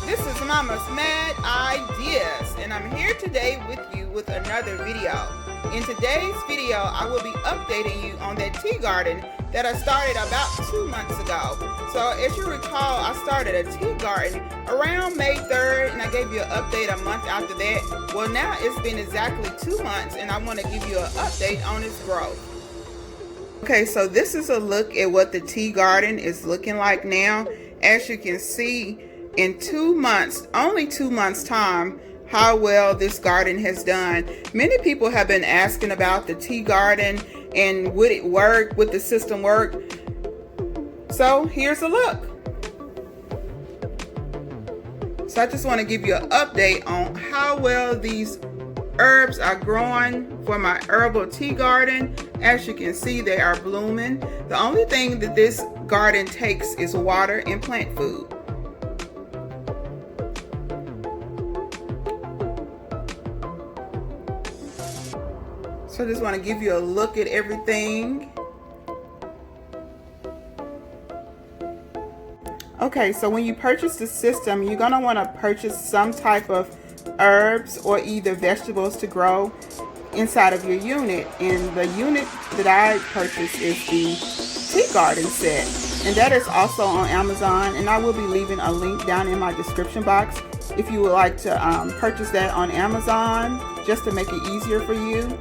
This is Mama's Mad Ideas, and I'm here today with you with another video. In today's video, I will be updating you on that tea garden that I started about 2 months ago. So as you recall, I started a tea garden around May 3rd, and I gave you an update a month after that. Well, now it's been exactly 2 months, and I want to give you an update on its growth. Okay, so this is a look at what the tea garden is looking like now. As you can see, in 2 months, only 2 months time, how well this garden has done. Many people have been asking about the tea garden and would it work, would the system work? So here's a look. So I just want to give you an update on how well these herbs are growing for my herbal tea garden. As you can see, they are blooming. The only thing that this garden takes is water and plant food. So I just want to give you a look at everything. Okay, so when you purchase the system, you're going to want to purchase some type of herbs or either vegetables to grow inside of your unit. And the unit that I purchased is the tea garden set. And that is also on Amazon. And I will be leaving a link down in my description box if you would like to purchase that on Amazon, just to make it easier for you.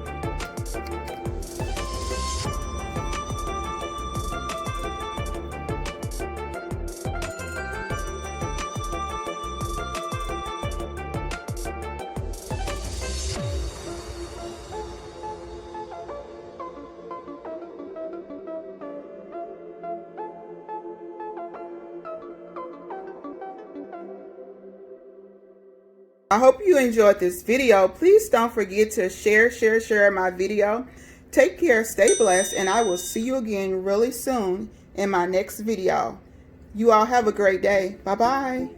I hope you enjoyed this video. Please don't forget to share my video. Take care, stay blessed, and I will see you again really soon in my next video. You all have a great day. Bye-bye.